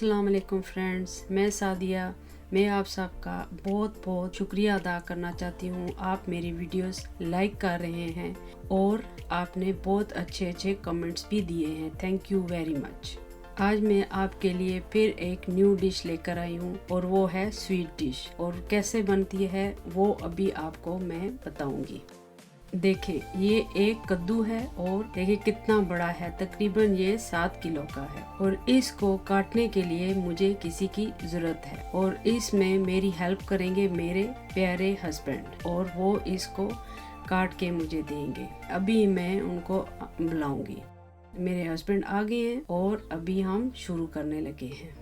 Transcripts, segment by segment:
अस्सलाम वालेकुम फ्रेंड्स, मैं सादिया। मैं आप सबका बहुत बहुत शुक्रिया अदा करना चाहती हूँ। आप मेरी वीडियोस लाइक कर रहे हैं और आपने बहुत अच्छे अच्छे कमेंट्स भी दिए हैं। Thank you very much. आज मैं आपके लिए फिर एक न्यू डिश लेकर आई हूँ और वो है स्वीट डिश। और कैसे बनती है वो अभी आपको मैं बताऊंगी। देखें, ये एक कद्दू है और देखिए कितना बड़ा है, तकरीबन ये 7 किलो का है। और इसको काटने के लिए मुझे किसी की जरूरत है और इसमें मेरी हेल्प करेंगे मेरे प्यारे हस्बैंड, और वो इसको काट के मुझे देंगे। अभी मैं उनको बुलाऊंगी। मेरे हस्बैंड आ गए हैं और अभी हम शुरू करने लगे हैं।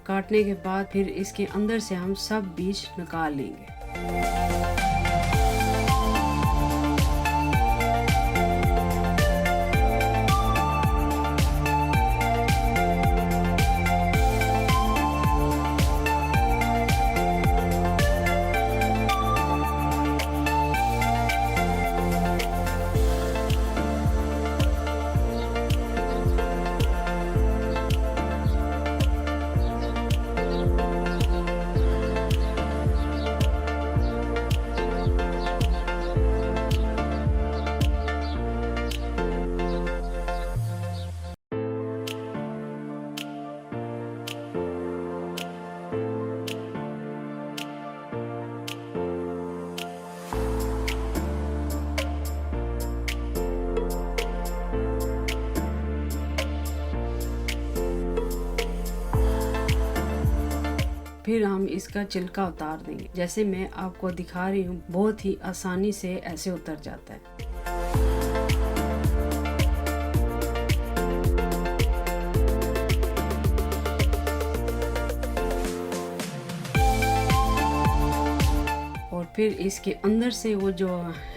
काटने के बाद फिर इसके अंदर से हम सब बीज निकाल लेंगे। फिर हम इसका छिलका उतार देंगे। जैसे मैं आपको दिखा रही हूँ, बहुत ही आसानी से ऐसे उतर जाता है। और फिर इसके अंदर से वो जो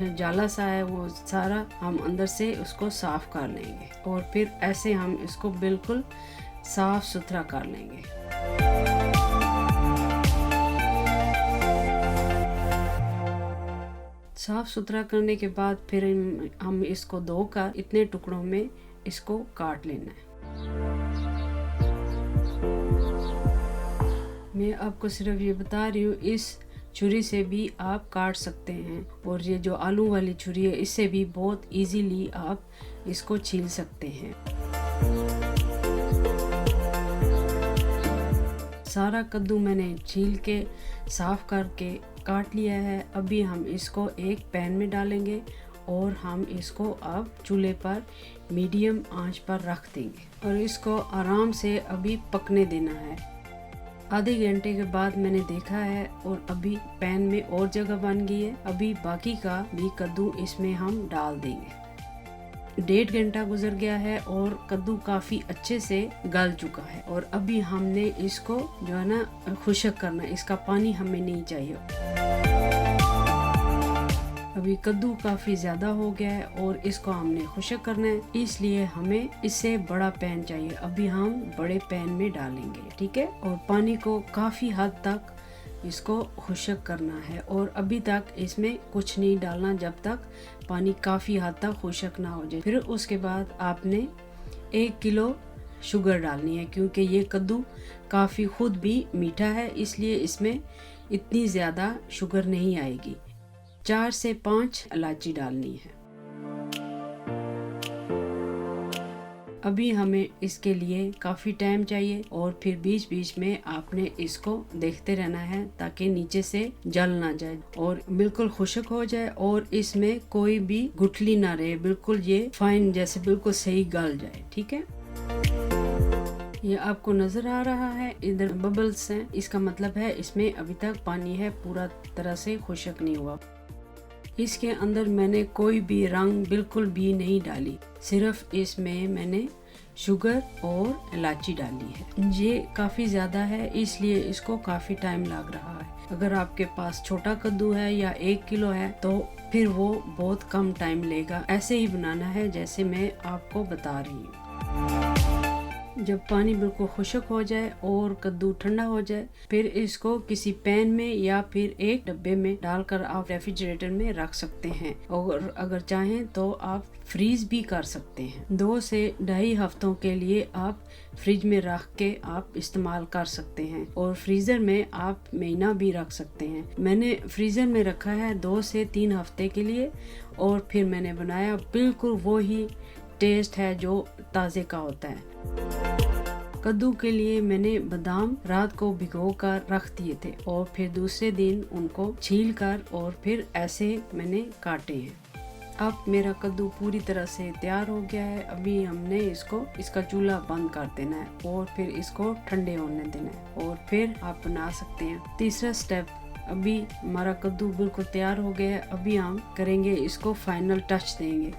जाला सा है वो सारा हम अंदर से उसको साफ कर लेंगे। और फिर ऐसे हम इसको बिल्कुल साफ सुथरा कर लेंगे। साफ सुथरा करने के बाद फिर हम इसको धोकर इतने टुकड़ों में इसको काट लेना है। मैं आपको सिर्फ ये बता रही हूँ, इस छुरी से भी आप काट सकते हैं। और ये जो आलू वाली छुरी है, इससे भी बहुत इजीली आप इसको छील सकते हैं। सारा कद्दू मैंने छील के साफ करके काट लिया है। अभी हम इसको एक पैन में डालेंगे और हम इसको अब चूल्हे पर मीडियम आंच पर रख देंगे और इसको आराम से अभी पकने देना है। आधे घंटे के बाद मैंने देखा है और अभी पैन में और जगह बन गई है। अभी बाकी का भी कद्दू इसमें हम डाल देंगे। 1.5 घंटा गुजर गया है और कद्दू काफी अच्छे से गल चुका है। और अभी हमने इसको जो है ना खुश्क करना है, इसका पानी हमें नहीं चाहिए। अभी कद्दू काफी ज्यादा हो गया है और इसको हमने खुश्क करना है, इसलिए हमें इससे बड़ा पैन चाहिए। अभी हम बड़े पैन में डालेंगे, ठीक है। और पानी को काफी हद तक इसको खुश्क करना है और अभी तक इसमें कुछ नहीं डालना जब तक पानी काफी हद तक खुश्क ना हो जाए। फिर उसके बाद आपने 1 किलो शुगर डालनी है, क्योंकि ये कद्दू काफी खुद भी मीठा है, इसलिए इसमें इतनी ज्यादा शुगर नहीं आएगी। 4 से 5 इलायची डालनी है। अभी हमें इसके लिए काफ़ी टाइम चाहिए और फिर बीच बीच में आपने इसको देखते रहना है ताकि नीचे से जल ना जाए और बिल्कुल खुश्क हो जाए और इसमें कोई भी गुठली ना रहे, बिल्कुल ये फाइन जैसे बिल्कुल सही गल जाए, ठीक है। ये आपको नज़र आ रहा है, इधर बबल्स हैं, इसका मतलब है इसमें अभी तक पानी है, पूरा तरह से खुश्क नहीं हुआ। इसके अंदर मैंने कोई भी रंग बिल्कुल भी नहीं डाली, सिर्फ इसमें मैंने शुगर और इलायची डाली है। ये काफ़ी ज़्यादा है, इसलिए इसको काफ़ी टाइम लग रहा है। अगर आपके पास छोटा कद्दू है या 1 किलो है तो फिर वो बहुत कम टाइम लेगा। ऐसे ही बनाना है जैसे मैं आपको बता रही हूँ। जब पानी बिल्कुल खुश्क हो जाए और कद्दू ठंडा हो जाए, फिर इसको किसी पैन में या फिर एक डब्बे में डालकर आप रेफ्रिजरेटर में रख सकते हैं, और अगर चाहें तो आप फ्रीज भी कर सकते हैं। 2 से 2.5 हफ्तों के लिए आप फ्रिज में रख के आप इस्तेमाल कर सकते हैं, और फ्रीज़र में आप महीना भी रख सकते हैं। मैंने फ्रीज़र में रखा है 2 से 3 हफ्ते के लिए, और फिर मैंने बनाया, बिल्कुल वो ही टेस्ट है जो ताज़े का होता है। कद्दू के लिए मैंने बादाम रात को भिगो कर रख दिए थे, और फिर दूसरे दिन उनको छील कर और फिर ऐसे मैंने काटे हैं। अब मेरा कद्दू पूरी तरह से तैयार हो गया है। अभी हमने इसका चूल्हा बंद कर देना है और फिर इसको ठंडे होने देना है, और फिर आप बना सकते हैं। तीसरा स्टेप, अभी हमारा कद्दू बिल्कुल तैयार हो गया है। अभी हम करेंगे इसको फाइनल टच देंगे।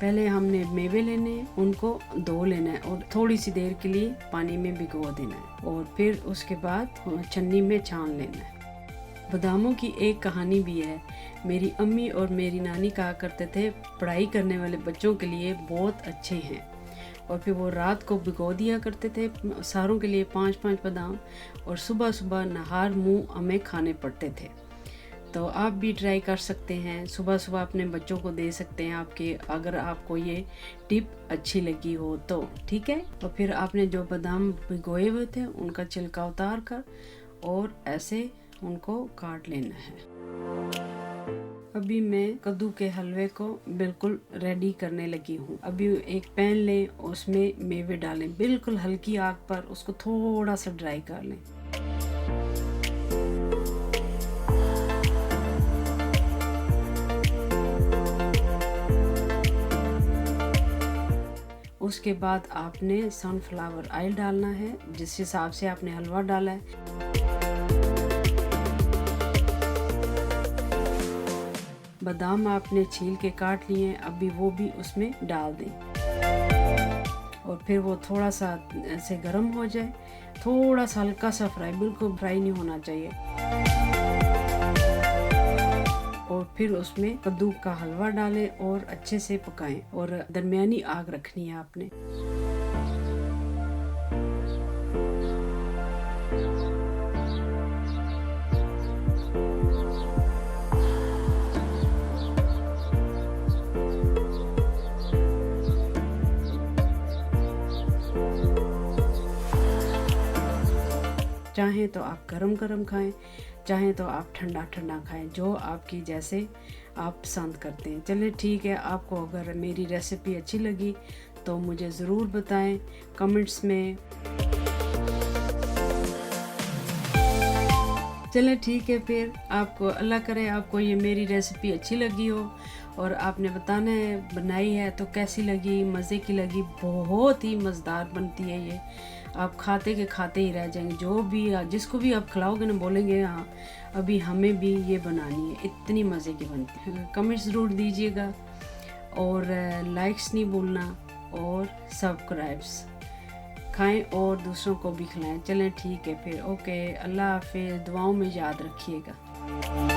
पहले हमने मेवे लेने हैं, उनको धो लेना है और थोड़ी सी देर के लिए पानी में भिगो देना है, और फिर उसके बाद छन्नी में छान लेना है। बादामों की एक कहानी भी है। मेरी अम्मी और मेरी नानी कहा करते थे, पढ़ाई करने वाले बच्चों के लिए बहुत अच्छे हैं, और फिर वो रात को भिगो दिया करते थे सारों के लिए 5-5 बादाम, और सुबह सुबह नहार मुँह हमें खाने पड़ते थे। तो आप भी ट्राई कर सकते हैं, सुबह सुबह अपने बच्चों को दे सकते हैं आपके, अगर आपको ये टिप अच्छी लगी हो तो। ठीक है, तो फिर आपने जो बादाम भिगोए हुए थे उनका छिलका उतार कर और ऐसे उनको काट लेना है। अभी मैं कद्दू के हलवे को बिल्कुल रेडी करने लगी हूँ। अभी एक पैन लें, उसमें मेवे डालें, बिल्कुल हल्की आग पर उसको थोड़ा सा ड्राई कर लें। उसके बाद आपने सनफ्लावर ऑयल डालना है, जिस हिसाब से आपने हलवा डाला है। बादाम आपने छील के काट लिए हैं, अभी वो भी उसमें डाल दें, और फिर वो थोड़ा सा ऐसे गर्म हो जाए, थोड़ा सा हल्का सा फ्राई, बिल्कुल फ्राई नहीं होना चाहिए, और फिर उसमें कद्दू का हलवा डालें और अच्छे से पकाएं, और दरमियानी आग रखनी है आपने। चाहें तो आप गरम गरम खाएं, चाहें तो आप ठंडा ठंडा खाएं, जो आपकी जैसे आप पसंद करते हैं। चलिए ठीक है, आपको अगर मेरी रेसिपी अच्छी लगी तो मुझे ज़रूर बताएं कमेंट्स में। चलिए ठीक है, फिर आपको अल्लाह करे आपको ये मेरी रेसिपी अच्छी लगी हो, और आपने बताना है बनाई है तो कैसी लगी, मज़े की लगी। बहुत ही मज़ेदार बनती है ये, आप खाते के खाते ही रह जाएंगे। जो भी जिसको भी आप खिलाओगे ना, बोलेंगे हाँ अभी हमें भी ये बनानी है, इतनी मज़े की बनती है। कमेंट्स ज़रूर दीजिएगा, और लाइक्स नहीं भूलना, और सब्सक्राइब्स खाएं और दूसरों को भी खिलाएं। चलें ठीक है फिर, ओके, अल्लाह हाफिज़, दुआओं में याद रखिएगा।